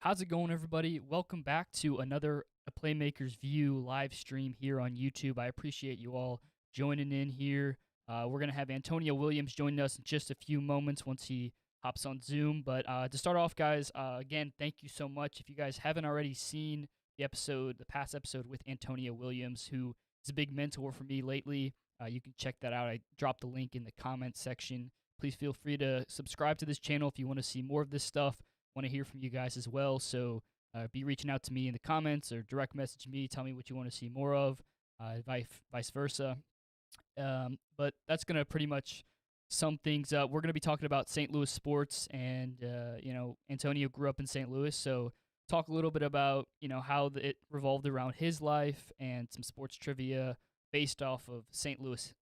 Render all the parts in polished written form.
How's it going, everybody? Welcome back to another A Playmaker's View live stream here on YouTube. I appreciate you all joining in here. We're going to have Antonio Williams joining us in just a few moments once he hops on Zoom. But to start off, guys, again, thank you so much. If you guys haven't already seen the past episode with Antonio Williams, who is a big mentor for me lately, you can check that out. I dropped the link in the comments section. Please feel free to subscribe to this channel if you want to see more of this stuff. Want to hear from you guys as well. So be reaching out to me in the comments or direct message me. Tell me what you want to see more of, vice versa. But that's going to pretty much sum things up. We're going to be talking about St. Louis sports, and Antonio grew up in St. Louis, so talk a little bit about how it revolved around his life and some sports trivia based off of St. Louis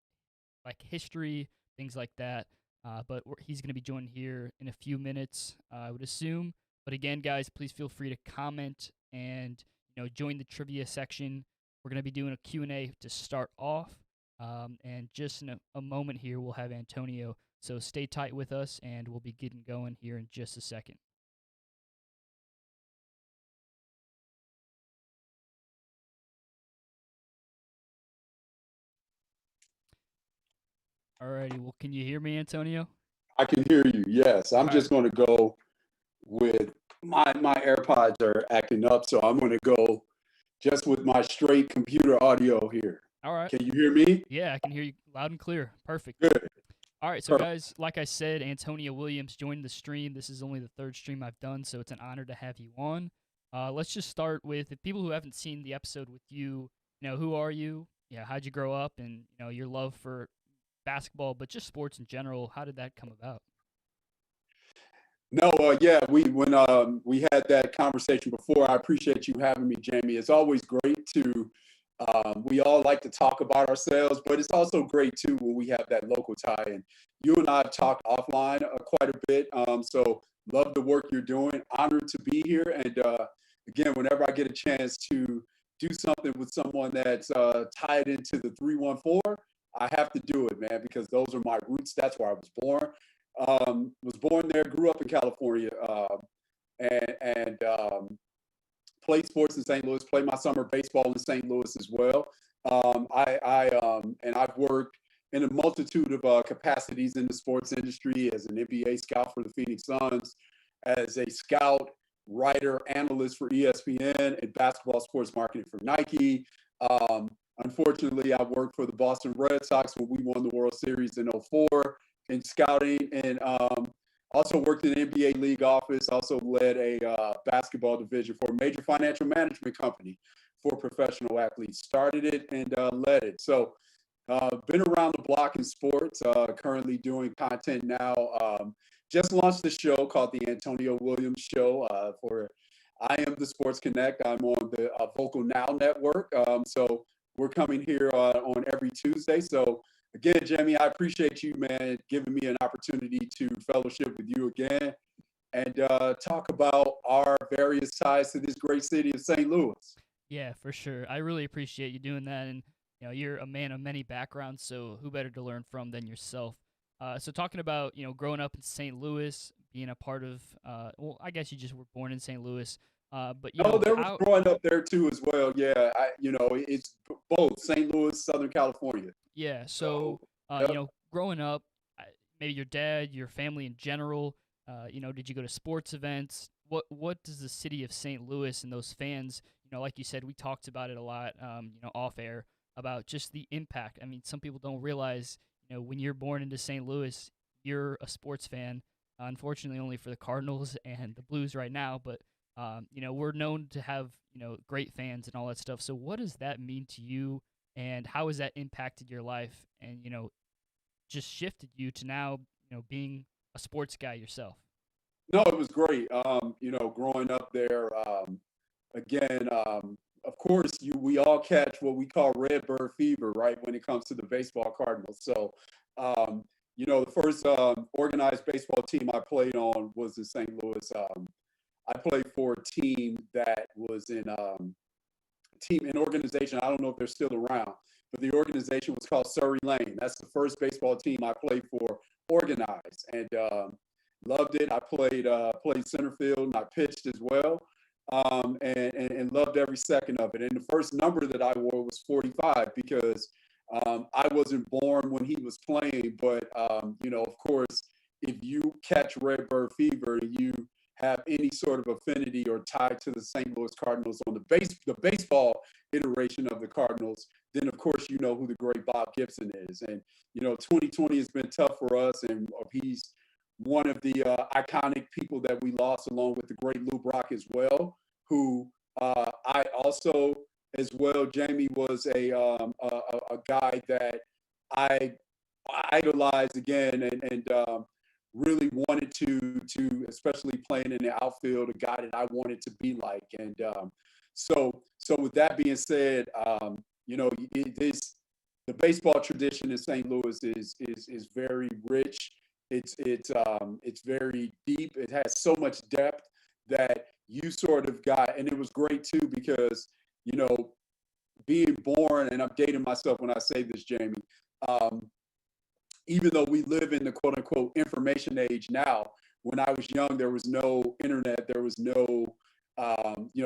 like history, things like that. But he's going to be joining here in a few minutes, I would assume. But again, guys, please feel free to comment and join the trivia section. We're going to be doing a Q&A to start off, and just in a moment here, we'll have Antonio. So stay tight with us, and we'll be getting going here in just a second. Alrighty, well, can you hear me, Antonio? I can hear you. Yes, I'm just going to go with my AirPods are acting up, so I'm going to go just with my straight computer audio here. All right. Can you hear me? Yeah, I can hear you loud and clear. Perfect. Good. All right, so guys, like I said, Antonio Williams joined the stream. This is only the third stream I've done, so it's an honor to have you on. Let's just start with, if people who haven't seen the episode with you, who are you? Yeah, how'd you grow up, and your love for basketball, but just sports in general. How did that come about? No, yeah, when we had that conversation before, I appreciate you having me, Jamie. It's always great to we all like to talk about ourselves, but it's also great too when we have that local tie. And you and I have talked offline quite a bit. So love the work you're doing. Honored to be here. And again, whenever I get a chance to do something with someone that's tied into the 314, I have to do it, man, because those are my roots. That's where I was born. Was born there, grew up in California, and played sports in St. Louis. Played my summer baseball in St. Louis as well. And I've worked in a multitude of capacities in the sports industry as an NBA scout for the Phoenix Suns, as a scout, writer, analyst for ESPN, and basketball sports marketing for Nike. Unfortunately, I worked for the Boston Red Sox when we won the World Series in '04 in scouting, and also worked in the NBA league office, also led a basketball division for a major financial management company for professional athletes. Started it and led it. So been around the block in sports, currently doing content now. Just launched a show called The Antonio Williams Show for I Am the Sports Connect. I'm on the Vocal Now Network. So we're coming here on every Tuesday. So again, Jamie, I appreciate you, man, giving me an opportunity to fellowship with you again and talk about our various ties to this great city of St. Louis. Yeah, for sure. I really appreciate you doing that. And, you're a man of many backgrounds, so who better to learn from than yourself? So talking about, growing up in St. Louis, being a part of, well, I guess you just were born in St. Louis. But, there was growing up there too as well. Yeah, it's both St. Louis, Southern California. Yeah, so, growing up, maybe your dad, your family in general, did you go to sports events? What does the city of St. Louis and those fans, like you said, we talked about it a lot, off air, about just the impact. I mean, some people don't realize, when you're born into St. Louis, you're a sports fan. Unfortunately, only for the Cardinals and the Blues right now, but we're known to have great fans and all that stuff. So, what does that mean to you, and how has that impacted your life, and just shifted you to now being a sports guy yourself? No, it was great. Growing up there, again, of course, we all catch what we call Redbird fever, right, when it comes to the baseball Cardinals. So, the first organized baseball team I played on was in St. Louis. I played for a team that was in an organization. I don't know if they're still around, but the organization was called Surrey Lane. That's the first baseball team I played for organized. And Loved it. I played center field and I pitched as well, and loved every second of it. And the first number that I wore was 45 because I wasn't born when he was playing. But of course, if you catch Redbird fever and you have any sort of affinity or tie to the St. Louis Cardinals on the baseball iteration of the Cardinals, then of course you know who the great Bob Gibson is. And 2020 has been tough for us, and he's one of the iconic people that we lost, along with the great Lou Brock as well, who I also as well, Jamie, was a guy that I idolized again, and really wanted to especially playing in the outfield, a guy that I wanted to be like. And so with that being said, the baseball tradition in St. Louis is very rich. It's very deep. It has so much depth that you sort of got, and it was great too because you know being born, and I'm dating myself when I say this, Jamie. Um, Even though we live in the quote unquote information age now, when I was young, there was no internet, there was no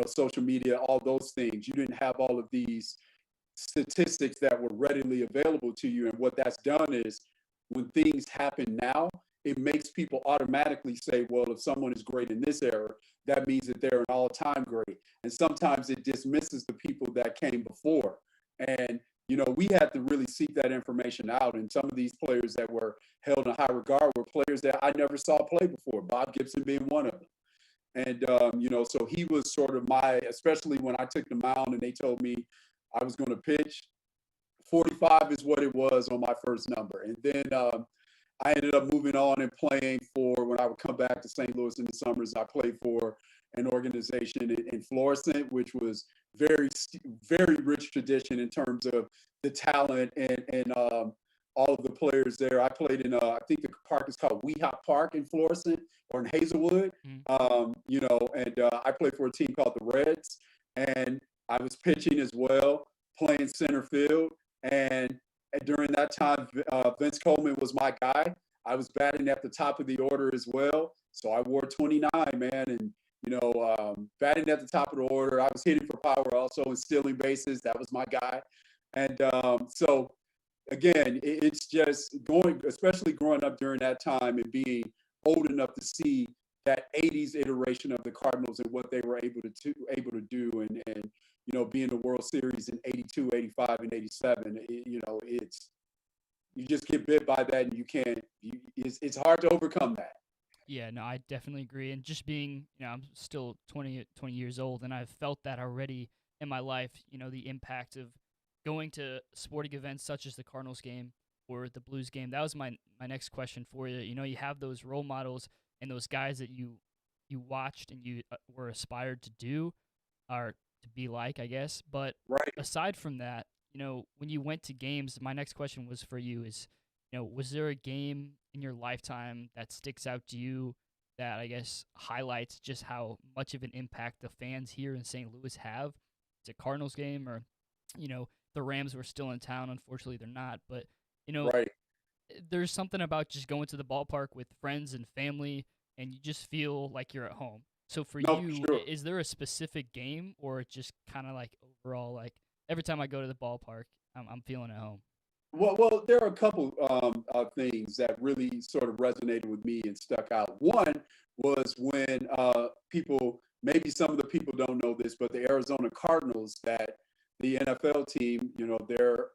social media, all those things. You didn't have all of these statistics that were readily available to you. And what that's done is when things happen now, it makes people automatically say, well, if someone is great in this era, that means that they're an all-time great. And sometimes it dismisses the people that came before. And we had to really seek that information out. And some of these players that were held in high regard were players that I never saw play before, Bob Gibson being one of them. And, so he was sort of especially when I took the mound and they told me I was going to pitch, 45 is what it was on my first number. And then I ended up moving on and playing when I would come back to St. Louis in the summers, I played for an organization in Florissant, which was very, very rich tradition in terms of the talent and all of the players there. I played in, I think the park is called Weehawk Park in Florissant or in Hazelwood, and I played for a team called the Reds, and I was pitching as well, playing center field. And during that time, Vince Coleman was my guy. I was batting at the top of the order as well. So I wore 29, man. And, batting at the top of the order. I was hitting for power also and stealing bases. That was my guy. And so, again, it's just especially growing up during that time and being old enough to see that 80s iteration of the Cardinals and what they were able to do, and being the World Series in 82, 85, and 87. It's you just get bit by that, and you can't. It's hard to overcome that. Yeah, no, I definitely agree. And just being, I'm still 20 years old, and I've felt that already in my life, the impact of going to sporting events such as the Cardinals game or the Blues game. That was my next question for you. You have those role models and those guys that you watched and you were aspired to do or to be like, I guess. But Right. aside from that, when you went to games, my next question was for you is, was there a game in your lifetime that sticks out to you that I guess highlights just how much of an impact the fans here in St. Louis have? It's a Cardinals game, or the Rams were still in town. Unfortunately, they're not. But Right. there's something about just going to the ballpark with friends and family, and you just feel like you're at home. So for No, for you, sure. is there a specific game, or it's just kind of like overall, like every time I go to the ballpark, I'm feeling at home? Well, there are a couple things that really sort of resonated with me and stuck out. One was when maybe some of the people don't know this, but the Arizona Cardinals, that the NFL team, their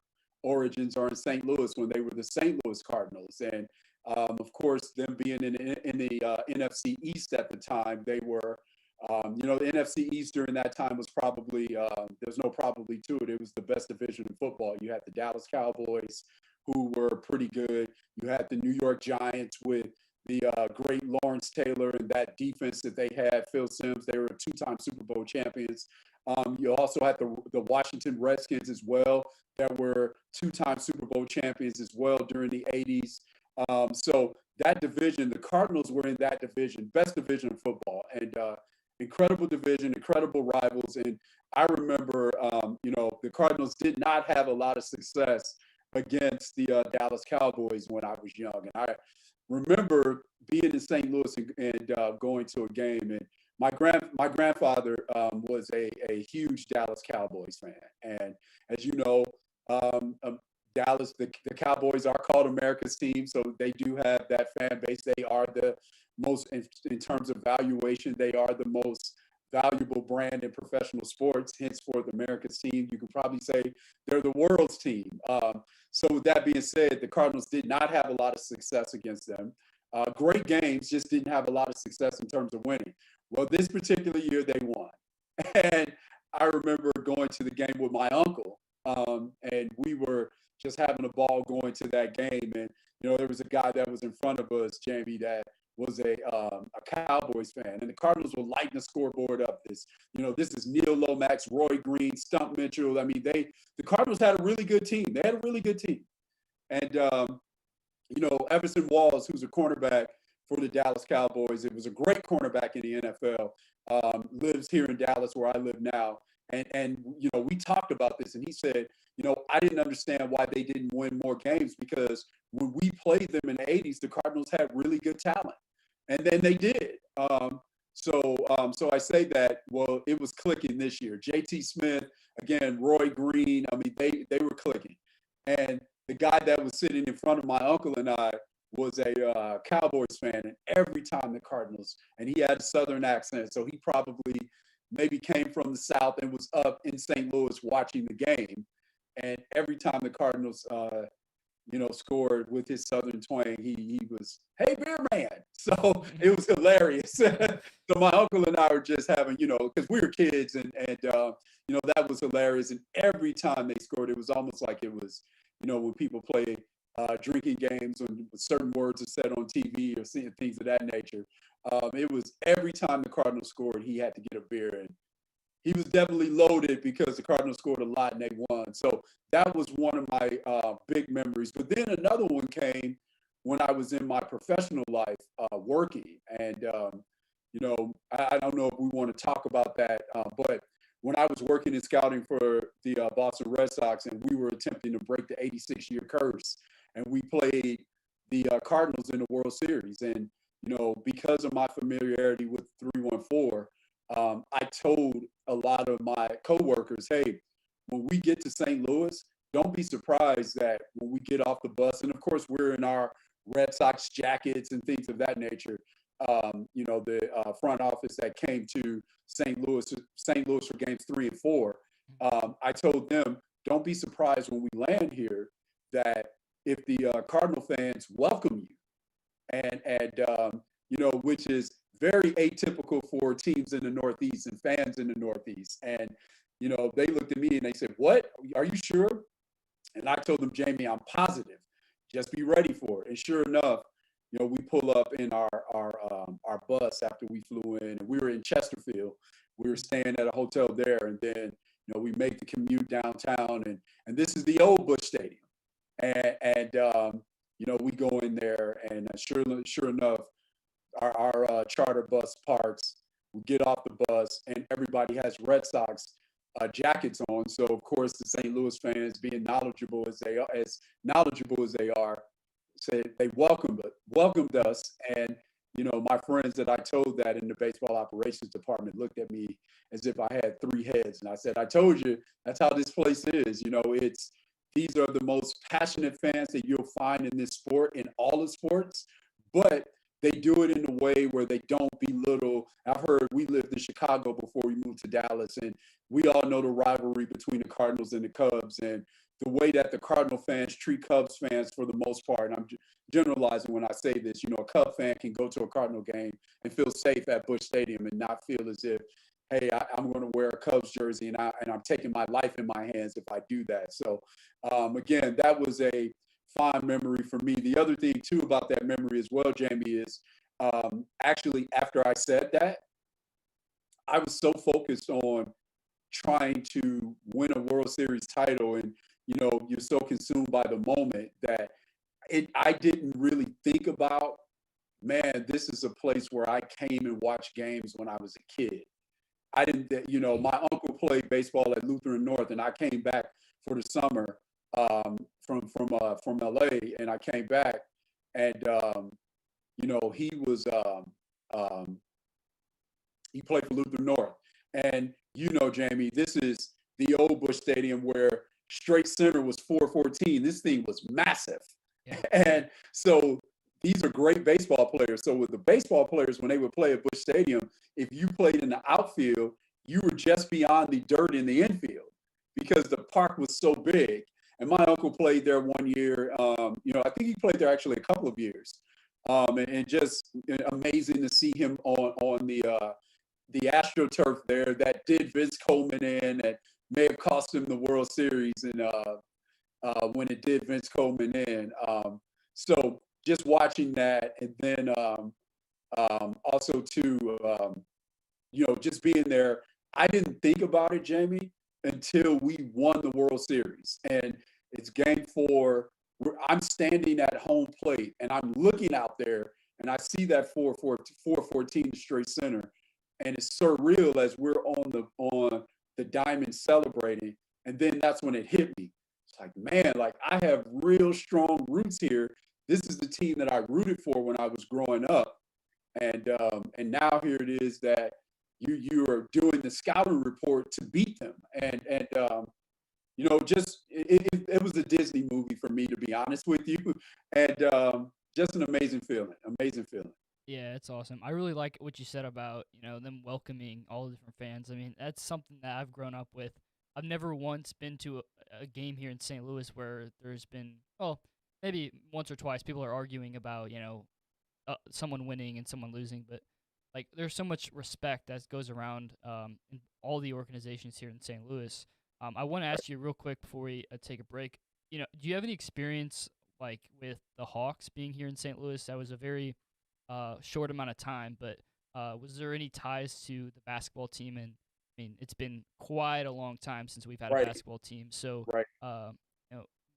origins are in St. Louis when they were the St. Louis Cardinals, and of course, them being in the NFC East at the time, they were. The NFC East during that time was probably, there's no probably to it. It was the best division in football. You had the Dallas Cowboys, who were pretty good. You had the New York Giants with the great Lawrence Taylor and that defense that they had, Phil Simms. They were two-time Super Bowl champions. You also had the Washington Redskins as well, that were two-time Super Bowl champions as well during the 80s. So that division, the Cardinals were in that division, best division of football. And incredible division, incredible rivals. And I remember, the Cardinals did not have a lot of success against the Dallas Cowboys when I was young. And remember being in St. Louis and going to a game. And my grandfather was a huge Dallas Cowboys fan. And as you know, Dallas, the Cowboys are called America's team, so they do have that fan base. They are the most, in terms of valuation, they are the most valuable brand in professional sports. Henceforth, America's team. You could probably say they're the world's team. So with that being said, the Cardinals did not have a lot of success against them. Great games, just didn't have a lot of success in terms of winning. Well, this particular year they won. And I remember going to the game with my uncle, and we were just having a ball going to that game. And, there was a guy that was in front of us, Jamie, that was a Cowboys fan. And the Cardinals were lighting the scoreboard up. This is Neil Lomax, Roy Green, Stump Mitchell. I mean, the Cardinals had a really good team. They had a really good team. And, Everson Walls, who's a cornerback for the Dallas Cowboys, it was a great cornerback in the NFL, lives here in Dallas where I live now. And we talked about this, and he said, I didn't understand why they didn't win more games, because when we played them in the 80s, the Cardinals had really good talent. And then they did. So I say that, well, it was clicking this year. J.T. Smith, again, Roy Green, I mean, they were clicking. And the guy that was sitting in front of my uncle and I was a Cowboys fan. And every time the Cardinals, and he had a Southern accent, so he probably maybe came from the South and was up in St. Louis watching the game. And every time the Cardinals, scored with his Southern twang, he was, "Hey, beer man." So it was hilarious. So my uncle and I were just having, because we were kids, and that was hilarious. And every time they scored, it was almost like it was, when people play drinking games when certain words are said on TV or seeing things of that nature. It was every time the Cardinals scored, he had to get a beer, and he was definitely loaded because the Cardinals scored a lot and they won. So that was one of my big memories. But then another one came when I was in my professional life working. And, I don't know if we want to talk about that, but when I was working in scouting for the Boston Red Sox, and we were attempting to break the 86-year curse, and we played the Cardinals in the World Series. And, because of my familiarity with 314, I told a lot of my coworkers, hey, when we get to St. Louis, don't be surprised that when we get off the bus, and of course we're in our Red Sox jackets and things of that nature. The front office that came to St. Louis for games 3 and 4. I told them, don't be surprised when we land here that if the Cardinal fans welcome you, and which is very atypical for teams in the Northeast and fans in the Northeast. And, they looked at me and they said, "What? Are you sure?" And I told them, "Jamie, I'm positive. Just be ready for it." And sure enough, we pull up in our bus after we flew in, and we were in Chesterfield. We were staying at a hotel there, and then, we make the commute downtown, and this is the old Busch Stadium. And we go in there, and sure enough, our charter bus parks. We get off the bus, and everybody has Red Sox jackets on. So of course, the St. Louis fans, being knowledgeable as they are, said they welcomed us. And my friends that I told that in the baseball operations department looked at me as if I had 3 heads, and I said, "I told you, that's how this place is. These are the most passionate fans that you'll find in this sport, in all the sports, but they do it in a way where they don't belittle." I've heard, we lived in Chicago before we moved to Dallas, and we all know the rivalry between the Cardinals and the Cubs, and the way that the Cardinal fans treat Cubs fans for the most part. And I'm generalizing when I say this. A Cub fan can go to a Cardinal game and feel safe at Busch Stadium and not feel as if, hey, I'm going to wear a Cubs jersey and I'm taking my life in my hands if I do that. So again, that was a fond memory for me. The other thing too about that memory as well, Jamie, is actually after I said that, I was so focused on trying to win a World Series title, and you're so consumed by the moment that I didn't really think about, man, this is a place where I came and watched games when I was a kid. I didn't, my uncle played baseball at Lutheran North, and I came back for the summer from LA, and I came back, and he was um, he played for Luther North, and Jamie, this is the old Bush Stadium where straight center was 414. This thing was massive, Yeah. and so these are great baseball players. So with the baseball players, when they would play at Bush Stadium, if you played in the outfield, you were just beyond the dirt in the infield because the park was so big. And my uncle played there one year. I think he played there actually a couple of years, and just amazing to see him on the AstroTurf there that did Vince Coleman in, and may have cost him the World Series and when it did Vince Coleman in. So just watching that, and then also too, just being there. I didn't think about it, Jamie, until we won the World Series, and it's Game 4. I'm standing at home plate, and I'm looking out there, and I see that 414 straight center, and it's surreal as we're on the diamond celebrating, and then that's when it hit me. It's like, man, like I have real strong roots here. This is the team that I rooted for when I was growing up, and now here it is that you are doing the scouting report to beat them, and just it was a Disney movie for me, to be honest with you, and just an amazing feeling. Yeah, it's awesome. I really like what you said about, them welcoming all the different fans. I mean, that's something that I've grown up with. I've never once been to a game here in St. Louis where there's been, well, maybe once or twice people are arguing about, someone winning and someone losing, but like there's so much respect that goes around in all the organizations here in St. Louis. I want to ask you real quick before we take a break. Do you have any experience like with the Hawks being here in St. Louis? That was a very short amount of time, but was there any ties to the basketball team? And I mean, it's been quite a long time since we've had a Right, basketball team. So, right. uh,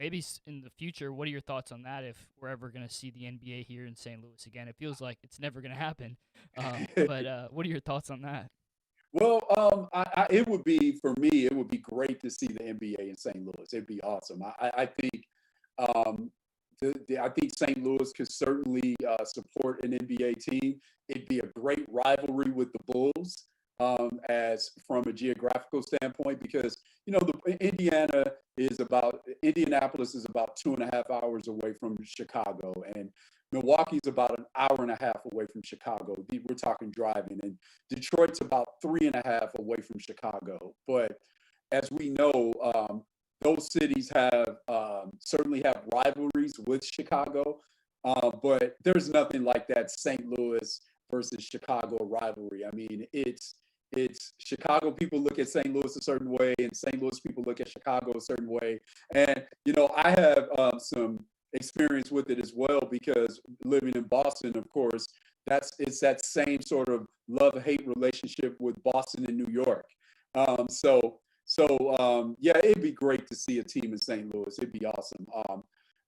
maybe in the future, what are your thoughts on that? If we're ever going to see the NBA here in St. Louis again, it feels like it's never going to happen. But what are your thoughts on that? Well, it would be for me. It would be great to see the NBA in St. Louis. It'd be awesome. I think um, I think St. Louis could certainly support an NBA team. It'd be a great rivalry with the Bulls, as from a geographical standpoint, because Indianapolis is about 2.5 hours away from Chicago, and Milwaukee's about an hour and a half away from Chicago. We're talking driving, and Detroit's about 3.5 away from Chicago. But as we know, those cities have certainly have rivalries with Chicago, but there's nothing like that St. Louis versus Chicago rivalry. I mean, it's Chicago people look at St. Louis a certain way, and St. Louis people look at Chicago a certain way. And I have some experience with it as well because living in Boston, of course, it's that same sort of love-hate relationship with Boston and New York. Yeah, it'd be great to see a team in St. Louis. It'd be awesome.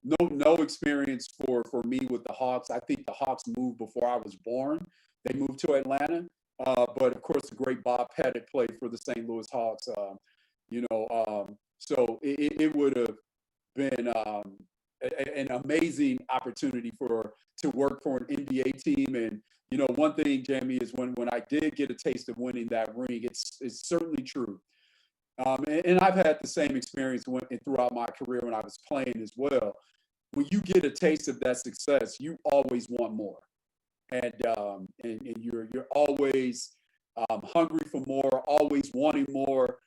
No experience for me with the Hawks. I think the Hawks moved before I was born. They moved to Atlanta, but of course, the great Bob Pettit played for the St. Louis Hawks. So it would have been an amazing opportunity to work for an NBA team. And one thing, Jamie, is when I did get a taste of winning that ring, it's certainly true. And I've had the same experience throughout my career when I was playing as well. When you get a taste of that success, you always want more, and you're always hungry for more, always wanting more.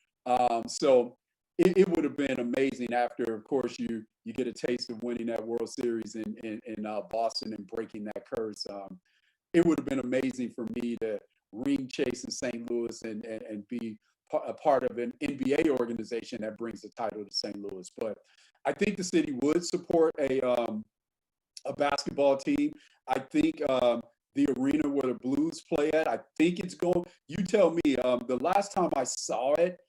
So it would have been amazing after, of course, you get a taste of winning that World Series in Boston and breaking that curse. It would have been amazing for me to ring chase in St. Louis and be a part of an NBA organization that brings the title to St. Louis. But I think the city would support a basketball team. I think the arena where the Blues play at, I think it's going. You tell me. The last time I saw it,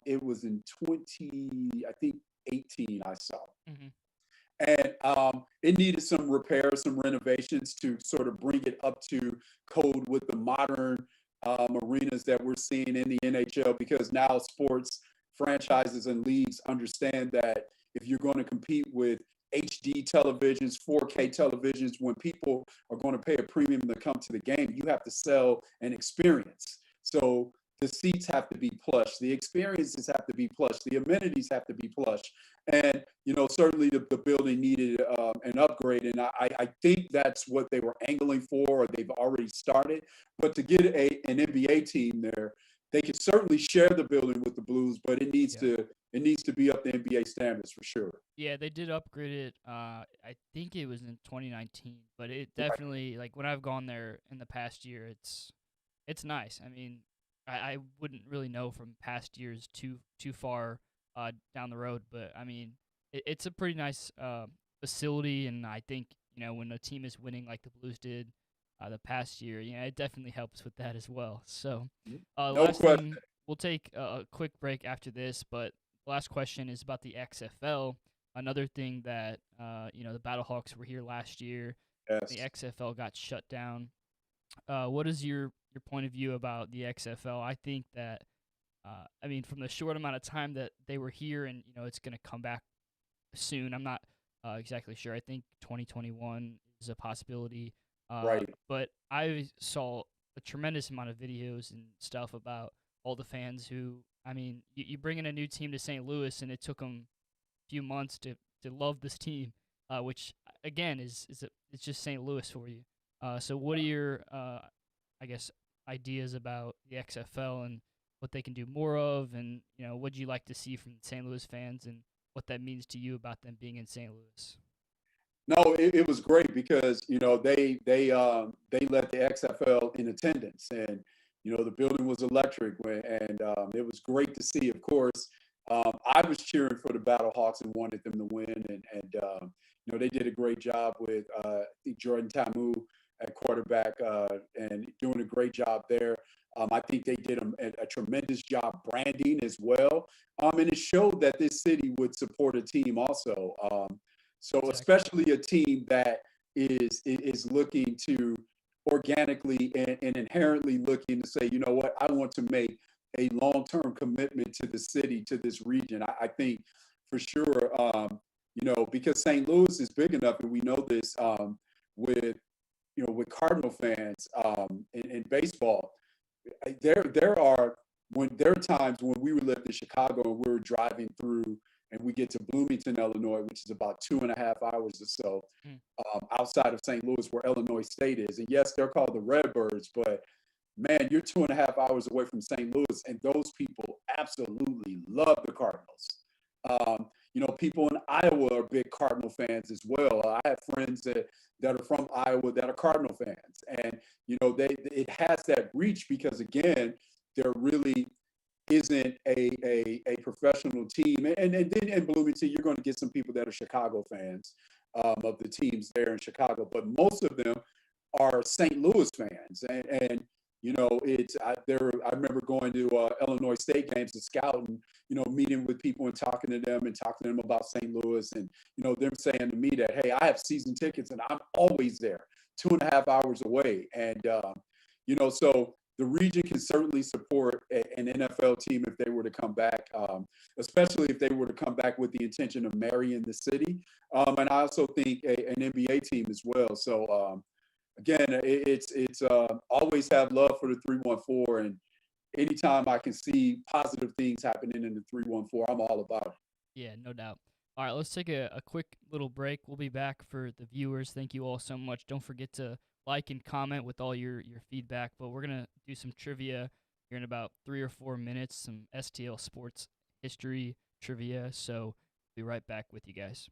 it was in I think 18. I saw, Hmm. and it needed some repairs, some renovations to sort of bring it up to code with the modern arenas that we're seeing in the NHL. Because now sports franchises and leagues understand that if you're going to compete with HD televisions, 4K televisions. When people are going to pay a premium to come to the game, you have to sell an experience. So the seats have to be plush, the experiences have to be plush, the amenities have to be plush. And, certainly the building needed an upgrade. And I think that's what they were angling for, or they've already started. But to get an NBA team there, they can certainly share the building with the Blues, but Yeah. it needs to be up to NBA standards for sure. Yeah, they did upgrade it. I think it was in 2019, but it Right. definitely, like, when I've gone there in the past year, it's nice. I mean, I wouldn't really know from past years too far down the road, but I mean, it's a pretty nice facility, and I think when a team is winning like the Blues did the past year, it definitely helps with that as well. So, No last question. thing, we'll take a quick break after this, but last question is about the XFL. Another thing that the Battlehawks were here last year, the Yes. XFL got shut down. What is your point of view about the XFL? I think that I mean, from the short amount of time that they were here, and it's going to come back soon. I'm not exactly sure. I think 2021 is a possibility. Right. But I saw a tremendous amount of videos and stuff about all the fans who, I mean, you bring in a new team to St. Louis, and it took them a few months to love this team, which again it's just St. Louis for you. So what are your I guess ideas about the XFL and what they can do more of, and what do you like to see from St. Louis fans, and what that means to you about them being in St. Louis? No, it was great because they let the XFL in attendance, and the building was electric, and it was great to see. Of course, I was cheering for the Battlehawks and wanted them to win, and they did a great job with I think Jordan Tamu at quarterback, and doing a great job there. I think they did a tremendous job branding as well, and it showed that this city would support a team also. So Exactly. especially a team that is looking to organically and inherently looking to say, you know what, I want to make a long-term commitment to the city, to this region. I think for sure, because St. Louis is big enough, and we know this with with Cardinal fans in baseball. There are times when we lived in Chicago and we were driving through and we get to Bloomington, Illinois, which is about 2.5 hours or so Mm. outside of St. Louis, where Illinois State is. And yes, they're called the Redbirds, but man, you're 2.5 hours away from St. Louis, and those people absolutely love the Cardinals. People in Iowa are big Cardinal fans as well. I have friends that are from Iowa that are Cardinal fans, and it has that reach because again, there really isn't a professional team, and then in Bloomington, you're going to get some people that are Chicago fans of the teams there in Chicago, but most of them are St. Louis fans, and it's I remember going to Illinois State games to scout, and meeting with people and talking to them about St. Louis, and them saying to me that, hey, I have season tickets and I'm always there, 2.5 hours away, and so the region can certainly support an NFL team if they were to come back, especially if they were to come back with the intention of marrying the city. And I also think an NBA team as well. So again, it's always have love for the 314, and anytime I can see positive things happening in the 314, I'm all about it. Yeah, no doubt. All right, let's take a quick little break. We'll be back for the viewers. Thank you all so much. Don't forget to like and comment with all your feedback. But we're going to do some trivia here in about 3 or 4 minutes, some STL sports history trivia. So be right back with you guys.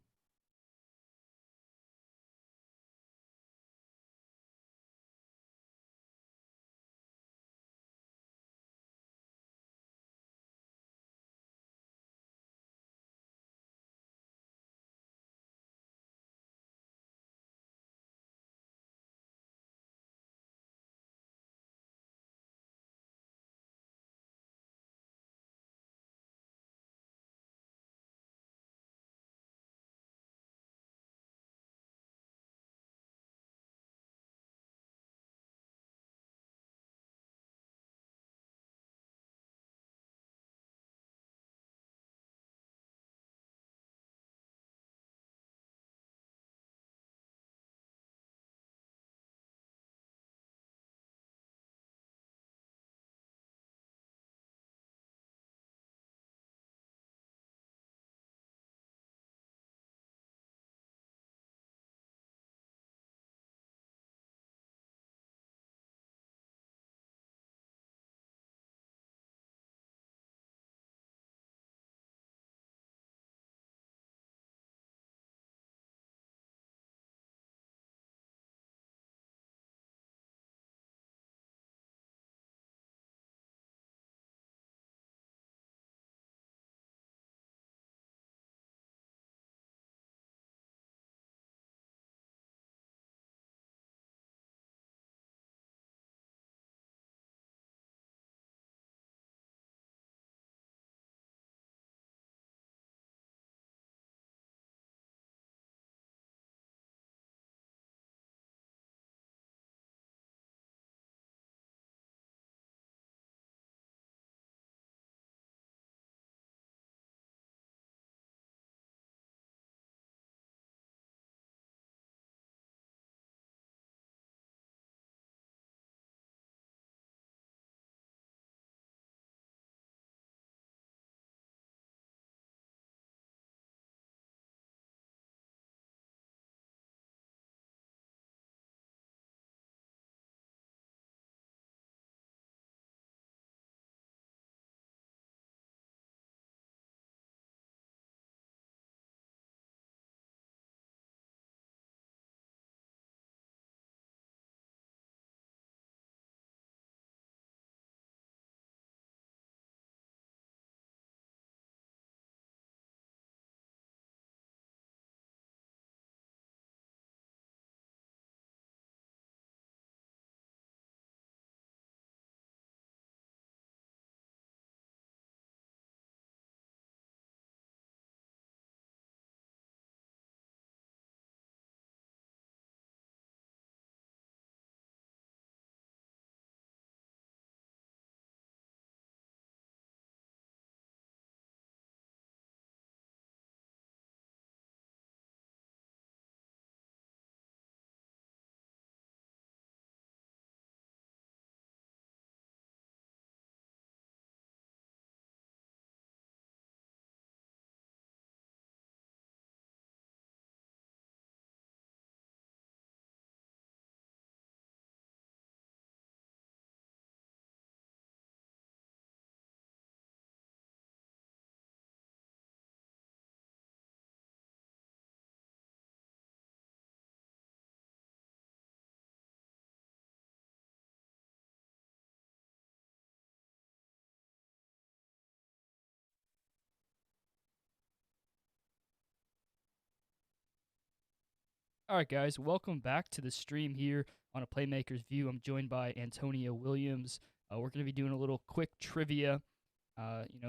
All right, guys, welcome back to the stream here on A Playmaker's View. I'm joined by Antonio Williams. We're going to be doing a little quick trivia.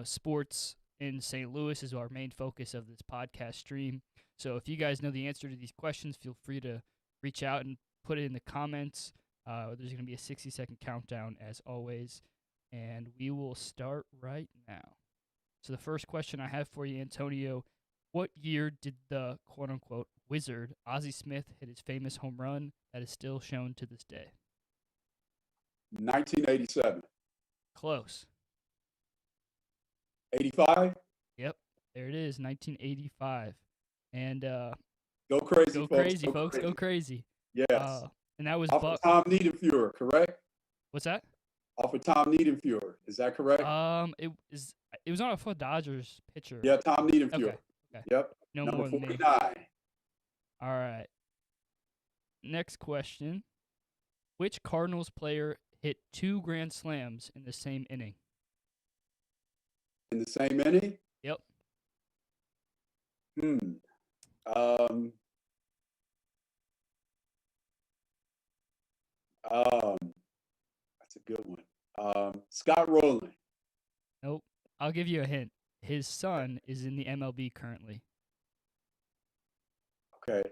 Sports in St. Louis is our main focus of this podcast stream. So if you guys know the answer to these questions, feel free to reach out and put it in the comments. There's going to be a 60-second countdown, as always, and we will start right now. So the first question I have for you, Antonio, what year did the quote-unquote wizard Ozzie Smith hit his famous home run that is still shown to this day? 1987. Close. 85. Yep, there it is, 1985. And Go crazy, go folks. crazy, folks. Go crazy. Yes. And that was Off of Tom Niedenfuhr, correct? What's that? Off of Tom Niedenfuhr. Is that correct? It was on a Dodgers pitcher. Yeah, Tom Niedenfuhr. Okay. Yep. No Number more than 49. me. All right. Next question. Which Cardinals player hit 2 grand slams in the same inning? In the same inning? Yep. That's a good one. Scott Rowland. Nope. I'll give you a hint. His son is in the MLB currently. Okay.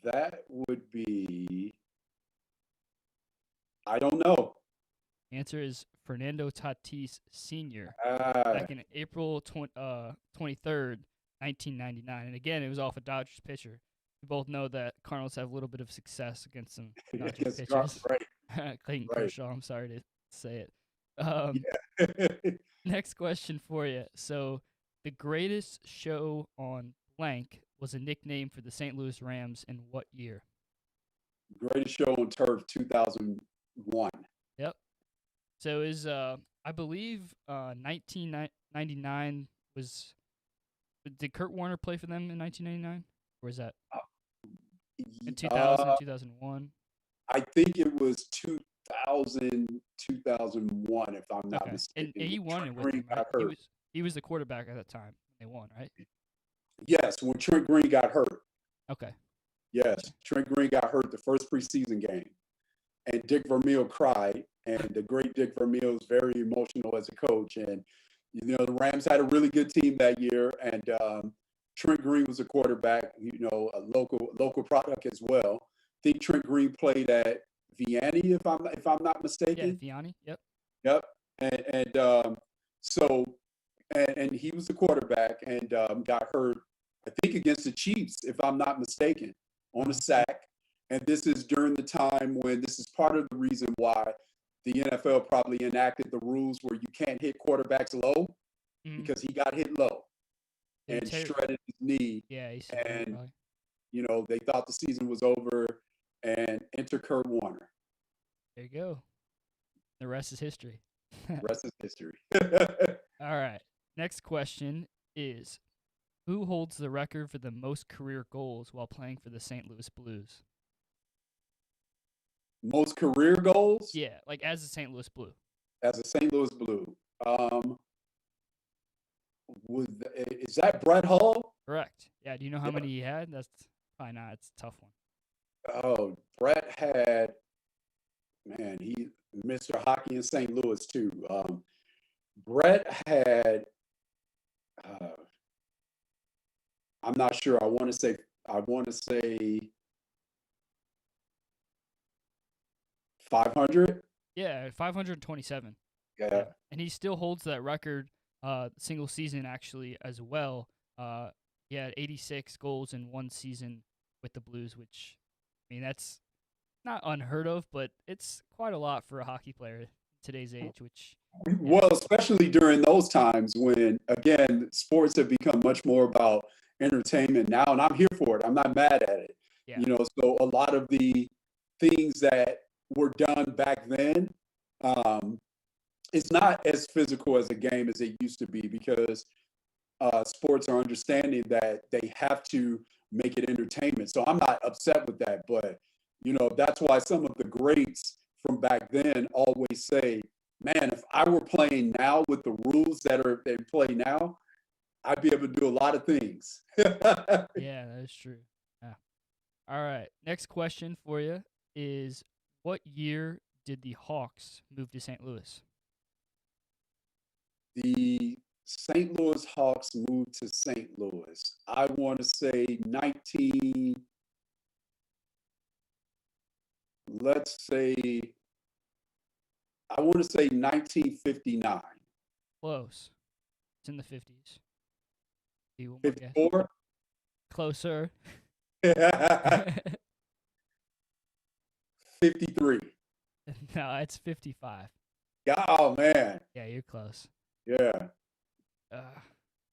That would be. I don't know. Answer is Fernando Tatis Sr. Ah, Back in April 23rd, 1999. And again, it was off a Dodgers pitcher. We both know that Cardinals have a little bit of success against some Dodgers pitchers. right. Clayton Right. Kershaw, I'm sorry to say it. Yeah. Next question for you. So, the greatest show on blank was a nickname for the St. Louis Rams in what year? Greatest show on turf, 2001. Yep. So is I believe 1999 was. Did Kurt Warner play for them in 1999, or is that in 2000, 2001? I think it was 2000, 2001, if I'm not mistaken. And he won it with them, right? He was the quarterback at that time. They won, right? Yes, when Trent Green got hurt. Okay. Yes, Trent Green got hurt the first preseason game, and Dick Vermeil cried. And the great Dick Vermeil is very emotional as a coach. And the Rams had a really good team that year, and Trent Green was a quarterback. A local product as well. I think Trent Green played at Vianney, if I'm not mistaken. Yeah, Vianney. Yep. Yep. And he was the quarterback and got hurt, I think, against the Chiefs, if I'm not mistaken, on a sack. And this is during the time when this is part of the reason why the NFL probably enacted the rules where you can't hit quarterbacks low, because he got hit low and shredded his knee. Yeah, and they thought the season was over, and enter Kurt Warner. There you go. The rest is history. The rest is history. All right. Next question is, who holds the record for the most career goals while playing for the St. Louis Blues? Most career goals? Yeah, like as a St. Louis Blue. As a St. Louis Blue. Is that Brett Hull? Correct. Yeah, do you know how many he had? That's probably not. It's a tough one. Oh, Brett had, man, he Mr. Hockey in St. Louis too. Brett had, I'm not sure. I want to say 500. Yeah, 527. Yeah. And he still holds that record, single season actually as well. He had 86 goals in one season with the Blues, which, I mean, that's not unheard of, but it's quite a lot for a hockey player in today's age, which... Well, especially during those times when, again, sports have become much more about entertainment now, and I'm here for it. I'm not mad at it. Yeah. So a lot of the things that were done back then, it's not as physical as a game as it used to be, because sports are understanding that they have to make it entertainment. So I'm not upset with that, but that's why some of the greats from back then always say man, if I were playing now with the rules that are they play now, I'd be able to do a lot of things. Yeah, that is true. Yeah. All right. Next question for you is, what year did the Hawks move to St. Louis? The St. Louis Hawks moved to St. Louis. I want to say 19, let's say, I want to say 1959. Close. It's in the 50s. Do you one more guess? 54? Closer. 53. No, it's 55. Oh, man. Yeah, you're close. Yeah. Uh,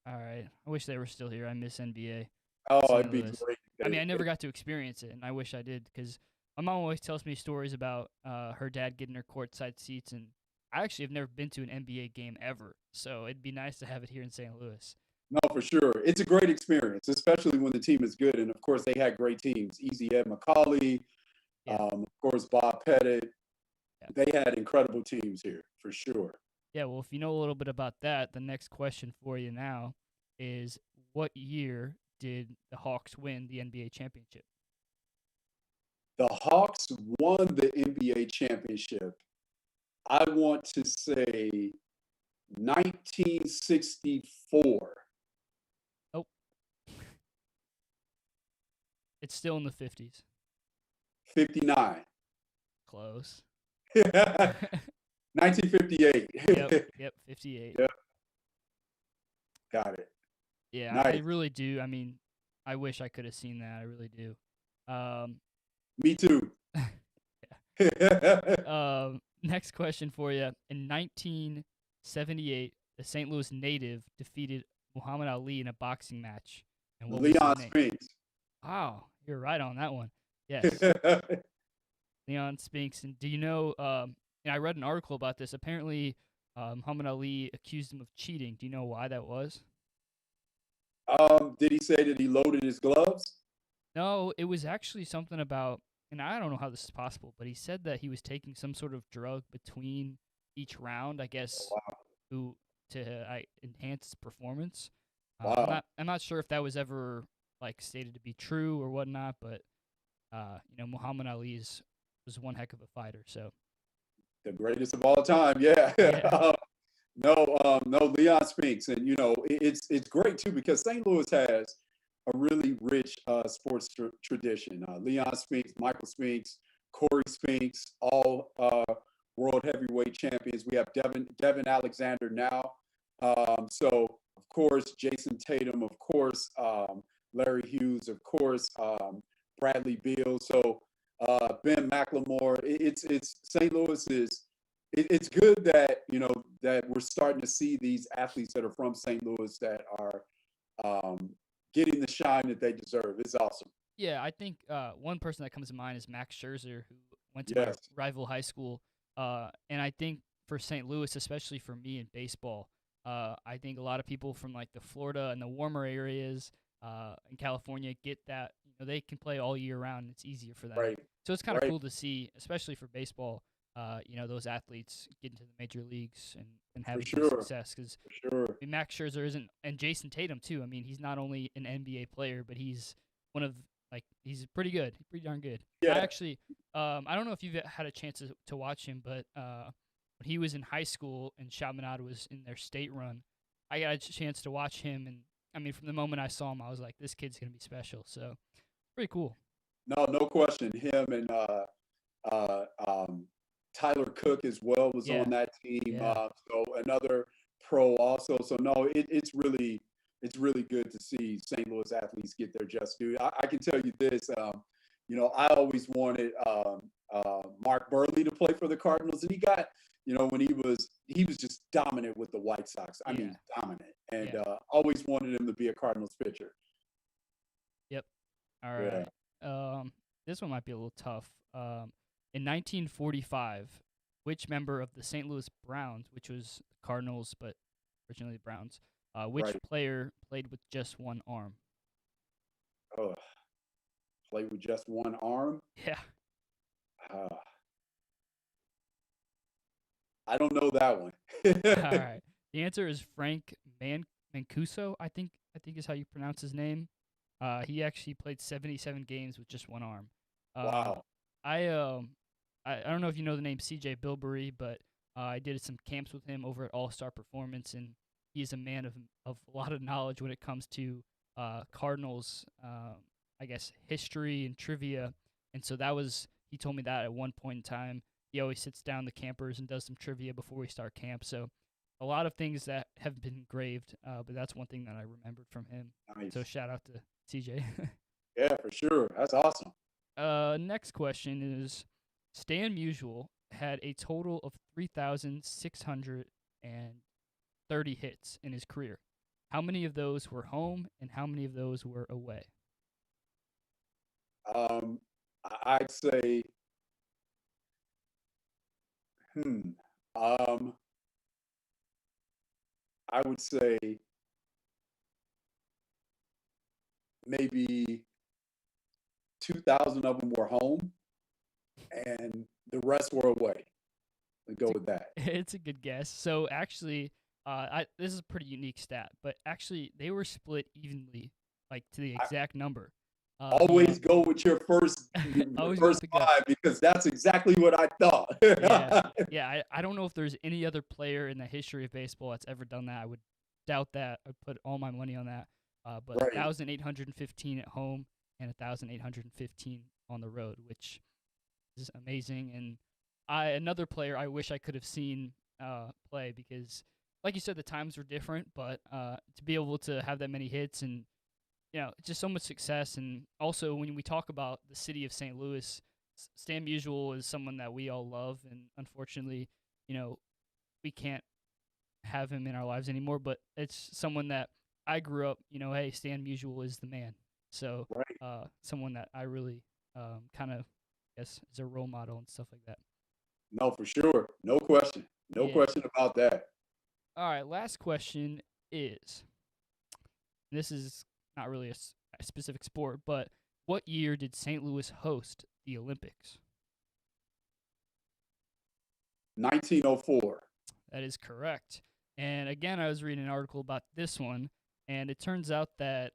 all right. I wish they were still here. I miss NBA. Oh, it'd St. be Louis. great. I mean, I never got to experience it, and I wish I did because my mom always tells me stories about her dad getting her courtside seats, and I actually have never been to an NBA game ever. So it'd be nice to have it here in St. Louis. No, for sure. It's a great experience, especially when the team is good. And of course, they had great teams. Easy Ed McCauley, Yeah, of course, Bob Pettit. yeah, They had incredible teams here, for sure. yeah. Well, if you know a little bit about that, the next question for you now is, what year did the Hawks win the NBA championship? The Hawks won the NBA championship. I want to say 1964. Oh, it's still in the 50s. 59. Close. 1958. Yep, 58. Yep, got it. Yeah, I Nice. really do. I mean, I wish I could have seen that. I really do. Um, Me too. Next question for you. In 1978, the St. Louis native defeated Muhammad Ali in a boxing match. And what was his Leon name? Spinks. Wow, you're right on that one. Yes, Leon Spinks. And do you know? And I read an article about this. Apparently, Muhammad Ali accused him of cheating. Do you know why that was? Did he say that he loaded his gloves? No, it was actually something about, and I don't know how this is possible, but he said that he was taking some sort of drug between each round, I Oh, guess, wow. who to enhance his performance. Wow. I'm not sure if that was ever like stated to be true or whatnot, but Muhammad Ali's was one heck of a fighter. So The greatest of all time. Yeah. yeah, No, Leon Spinks. And, it's great too because St. Louis has a really rich sports tradition. Leon Spinks, Michael Spinks, Corey Spinks, all world heavyweight champions. We have Devin Alexander now. So, of course, Jason Tatum, of course, Larry Hughes, of course, Bradley Beal. So, Ben McLemore. It's St. Louis is it's good that that we're starting to see these athletes that are from St. Louis that are um, getting the shine that they deserve. It's awesome. yeah. I think one person that comes to mind is Max Scherzer, who went to my Yes, rival high school, and I think for St. Louis, especially for me in baseball, I think a lot of people from like the Florida and the warmer areas in California get that they can play all year round. And it's easier for them, right, so it's kind of right, cool to see, especially for baseball. Those athletes get into the major leagues and for having some sure, success because for sure. Max Scherzer isn't, and Jason Tatum too. I mean, he's not only an NBA player, but he's one of he's pretty good, pretty darn good. I Yeah, actually, I don't know if you've had a chance to watch him, but when he was in high school and Chaminade was in their state run, I got a chance to watch him, and I mean, from the moment I saw him, I was like, this kid's gonna be special. So pretty cool. no question. Him and uh, um, Tyler Cook as well was Yeah, on that team. yeah, So another pro also. So no, it's really good to see St. Louis athletes get their just due. I can tell you this. I always wanted Mark Burley to play for the Cardinals, and he got when he was just dominant with the White Sox. I yeah, mean, dominant, and yeah. always wanted him to be a Cardinals pitcher. Yep. All Yeah, right. This one might be a little tough. In 1945, which member of the St. Louis Browns, which was the Cardinals but originally the Browns, which right. player played with just one arm? Oh, play with just one arm. Yeah. Uh, I don't know that one. All right. The answer is Frank Mancuso. I think is how you pronounce his name. He actually played 77 games with just one arm. Uh, Wow. I I don't know if you know the name C.J. Bilberry, but I did some camps with him over at All Star Performance, and he's a man of a lot of knowledge when it comes to Cardinals. I guess history and trivia, and so that was he told me that at one point in time. He always sits down the campers and does some trivia before we start camp. So a lot of things that have been engraved, but that's one thing that I remembered from him. So Nice. shout out to CJ. Yeah, for sure. That's awesome. Next question is Stan Musial had a total of 3,630 hits in his career. How many of those were home and how many of those were away? Um, I'd say, hmm, um, I would say maybe 2,000 of them were home and the rest were away. We go It's a, with that. it's a good guess. So actually, this is a pretty unique stat, but actually they were split evenly, like to the I exact number. The always go with your always go with first the gut. five because that's exactly what I thought. Yeah, yeah. I don't know if there's any other player in the history of baseball that's ever done that. I would doubt that. I'd put all my money on that. But Right. 1,815 at home and 1,815 on the road, which is amazing. And another player I wish I could have seen play because, like you said, the times were different. But to be able to have that many hits and just so much success. And also, when we talk about the city of St. Louis, Stan Musial is someone that we all love, and unfortunately, you know, we can't have him in our lives anymore. But it's someone that I grew up, hey, Stan Musial is the man. So, Right. someone that I really kind of guess is a role model and stuff like that. No, for sure. No question. No Yeah. question about that. All right. Last question is this is not really a specific sport, but what year did St. Louis host the Olympics? 1904. That is correct. And again, I was reading an article about this one, and it turns out that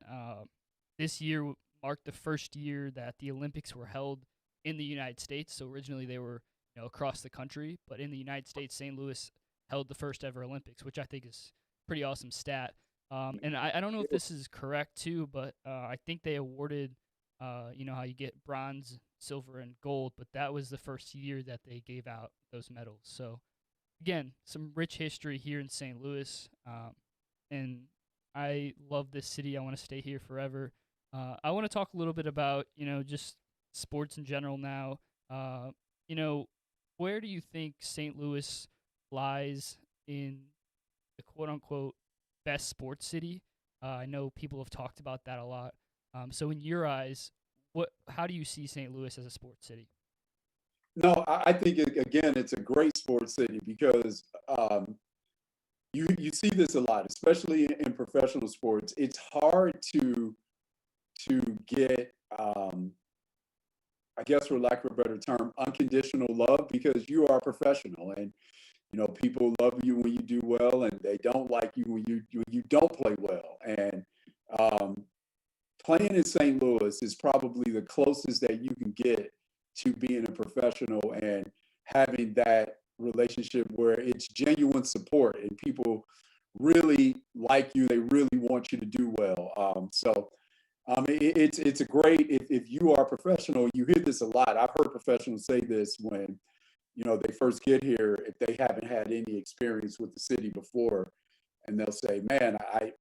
this year marked the first year that the Olympics were held in the United States. So originally they were, across the country, but in the United States, St. Louis held the first ever Olympics, which I think is pretty awesome stat. And I don't know if this is correct too, but I think they awarded, how you get bronze, silver, and gold, but that was the first year that they gave out those medals. So again, some rich history here in St. Louis, and I love this city. I want to stay here forever. I want to talk a little bit about just sports in general now. Uh, you know, where do you think St. Louis lies in the quote unquote best sports city? I know people have talked about that a lot. So in your eyes, how do you see St. Louis as a sports city? No, I think again, it's a great sports city because you see this a lot, especially in professional sports. It's hard to get, I guess, for lack of a better term, unconditional love because you are a professional, and people love you when you do well, and they don't like you when you don't play well. And um, playing in St. Louis is probably the closest that you can get to being a professional and having that relationship where it's genuine support and people really like you. They really want you to do well. It's a great if you are a professional. You hear this a lot. I've heard professionals say this when they first get here if they haven't had any experience with the city before, and they'll say, "Man, I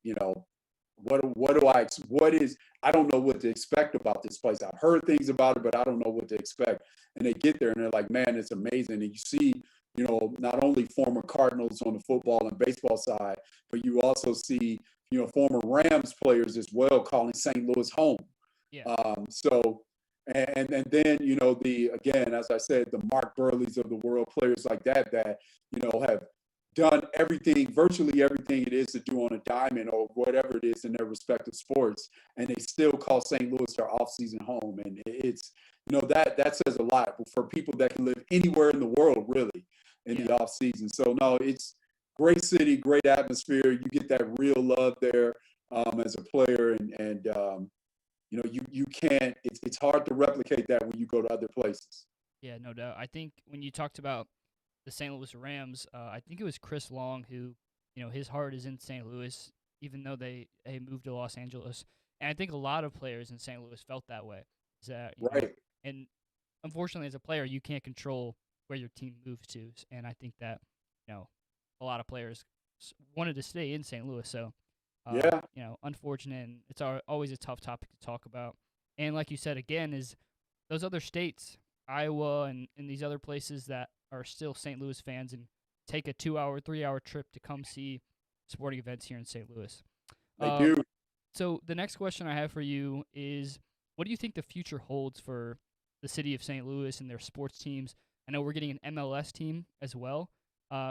don't know what to expect about this place. I've heard things about it, but I don't know what to expect." And they get there and they're like, "Man, it's amazing." And you see, not only former Cardinals on the football and baseball side, but you also see, former Rams players as well calling St. Louis home. Yeah. So, and then the again, as I said, the Mark Burleys of the world, players like that have done everything, virtually everything it is to do on a diamond or whatever it is in their respective sports, and they still call St. Louis their off-season home, and it's that says a lot for people that can live anywhere in the world, really. in Yeah. the off season. So no, it's great city, great atmosphere. You get that real love there as a player, and you can't. It's hard to replicate that when you go to other places. Yeah, no doubt. I think when you talked about the St. Louis Rams, I think it was Chris Long who, his heart is in St. Louis, even though they moved to Los Angeles. And I think a lot of players in St. Louis felt that way. Is that Right. and unfortunately, as a player, you can't control where your team moves to, and I think that you know a lot of players wanted to stay in St. Louis. So, Yeah. unfortunate, and it's always a tough topic to talk about. And like you said again, is those other states, Iowa and these other places that are still St. Louis fans and take a 2 hour, 3 hour trip to come see sporting events here in St. Louis. They Um, do. so the next question I have for you is, what do you think the future holds for the city of St. Louis and their sports teams? I know we're getting an MLS team as well.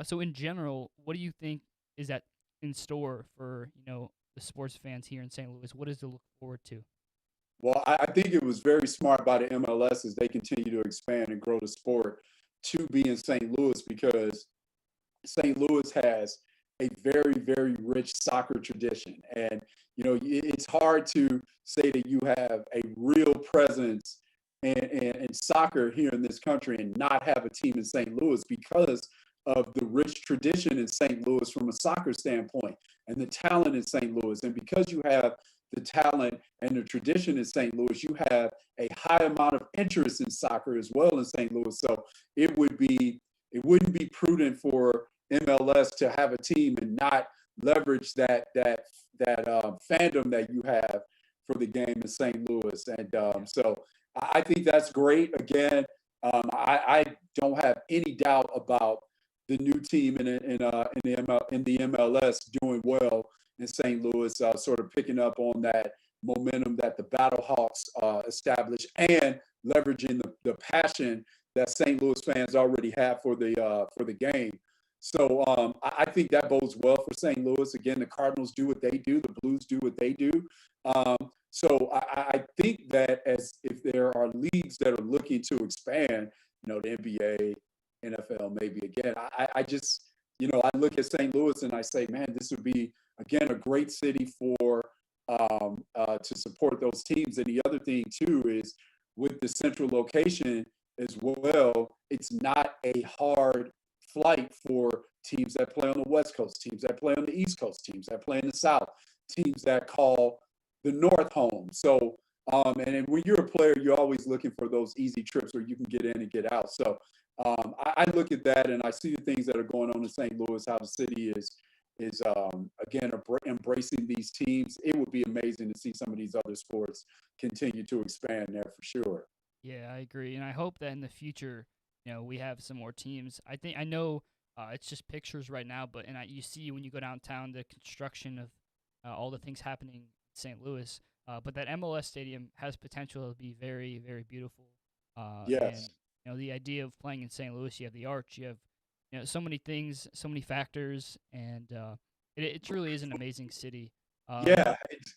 So in general, what do you think is that in store for the sports fans here in St. Louis? What is to look forward to? Well, I think it was very smart by the MLS as they continue to expand and grow the sport to be in St. Louis because St. Louis has a very, very rich soccer tradition. And, it's hard to say that you have a real presence in soccer here in this country and not have a team in St. Louis because of the rich tradition in St. Louis from a soccer standpoint and the talent in St. Louis. And because you have the talent and the tradition in St. Louis, you have a high amount of interest in soccer as well in St. Louis. So it wouldn't be prudent for MLS to have a team and not leverage that fandom that you have for the game in St. Louis. And Yeah, so I think that's great. Again, I don't have any doubt about the new team in the MLS doing well in St. Louis, sort of picking up on that momentum that the Battlehawks established and leveraging the passion that St. Louis fans already have for the game. So I think that bodes well for St. Louis. Again, the Cardinals do what they do, the Blues do what they do. So I think that as if there are leagues that are looking to expand, the NBA, NFL, maybe again, I just, I look at St. Louis and I say, man, this would be again a great city for to support those teams. And the other thing too is with the central location as well, it's not a hard flight for teams that play on the West Coast, teams that play on the East Coast, teams that play in the South, teams that call the North home. So, and when you're a player, you're always looking for those easy trips where you can get in and get out. So, I look at that and I see the things that are going on in St. Louis, how the city is again embracing these teams. It would be amazing to see some of these other sports continue to expand there for sure. yeah, I agree, and I hope that in the future, we have some more teams. I know it's just pictures right now, but you see when you go downtown the construction of all the things happening in St. Louis. But that MLS stadium has potential to be very, very beautiful. And Yes. the idea of playing in St. Louis, you have the arch, you have so many things, so many factors, and it truly is an amazing city. Yeah, it's,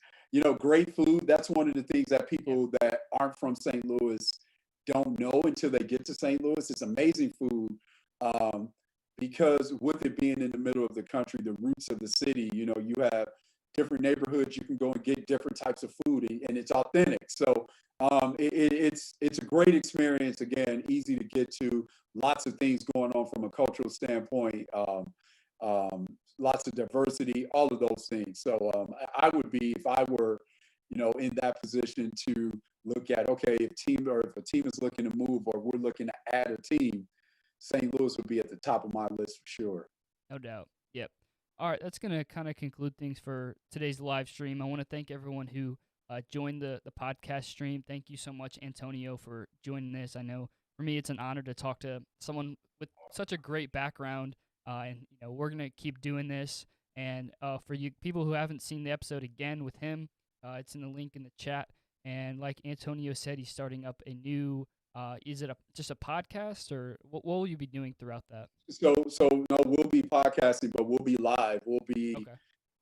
great food. That's one of the things that Yeah, people that aren't from St. Louis don't know until they get to St. Louis. It's amazing food um, because with it being in the middle of the country, the roots of the city, you have different neighborhoods. You can go and get different types of food, and it's authentic. So it's a great experience. Again, easy to get to. Lots of things going on from a cultural standpoint. Lots of diversity, all of those things. So I would be, if I were, in that position to look at, okay, if a team is looking to move or we're looking to add a team, St. Louis would be at the top of my list for sure. no doubt. Yep. All right, that's going to kind of conclude things for today's live stream. I want to thank everyone who joined the podcast stream. Thank you so much, Antonio, for joining this. I know for me, it's an honor to talk to someone with such a great background, and we're going to keep doing this. And for you people who haven't seen the episode again with him, it's in the link in the chat. And like Antonio said, he's starting up a new. Is it just a podcast, or what will you be doing throughout that? So no, we'll be podcasting, but we'll be live. We'll be Okay.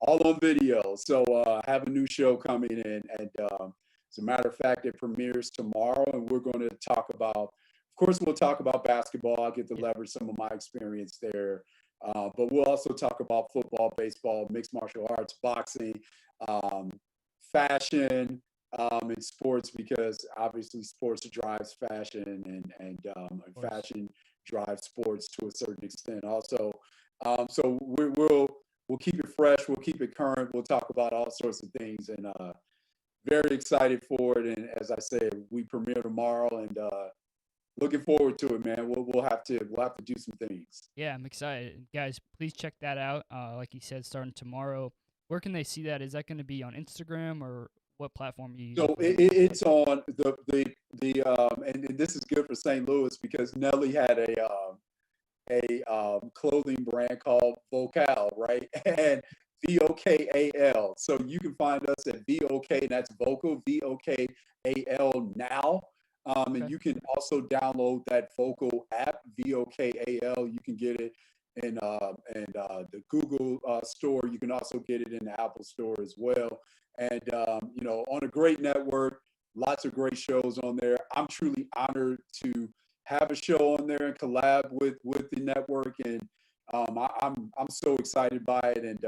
all on video. So I have a new show coming in, and as a matter of fact, it premieres tomorrow, and we're going to talk about, of course, we'll talk about basketball. I get to Yeah, leverage some of my experience there. But we'll also talk about football, baseball, mixed martial arts, boxing, um, fashion, and sports, because obviously sports drives fashion, and of course. fashion drives sports to a certain extent also. So we'll keep it fresh, we'll keep it current, we'll talk about all sorts of things, and very excited for it. And as I said, we premiere tomorrow, and looking forward to it, man. We'll have to do some things. Yeah, I'm excited. Guys, please check that out. Like you said, starting tomorrow. Where can they see that? Is that going to be on Instagram, or what platform are you So using for that content? it's on and this is good for St. Louis, because Nelly had a clothing brand called Vocal, right? And VOKAL. So you can find us at VOK, and that's vocal, VOKAL now. And Okay. you can also download that vocal app, VOKAL. You can get it in the Google store. You can also get it in the Apple store as well. And on a great network, lots of great shows on there. I'm truly honored to have a show on there and collab with the network, and I'm so excited by it. And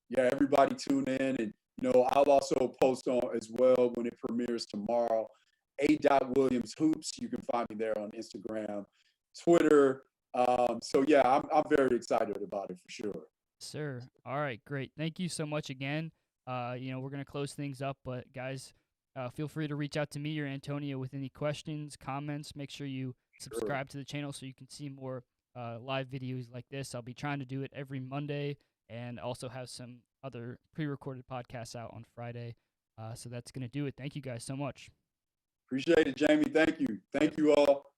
yeah, everybody tune in, and I'll also post on as well when it premieres tomorrow. A. Williams Hoops. You can find me there on Instagram, Twitter. So yeah, I'm very excited about it for sure. Sir. All right, great. Thank you so much again. We're gonna close things up, but guys, feel free to reach out to me or Antonio with any questions, comments. Make sure you Sure. subscribe to the channel so you can see more live videos like this. I'll be trying to do it every Monday, and also have some other pre-recorded podcasts out on Friday. So that's gonna do it. Thank you guys so much. Appreciate it, Jamie. Thank you. Yep. Thank you all.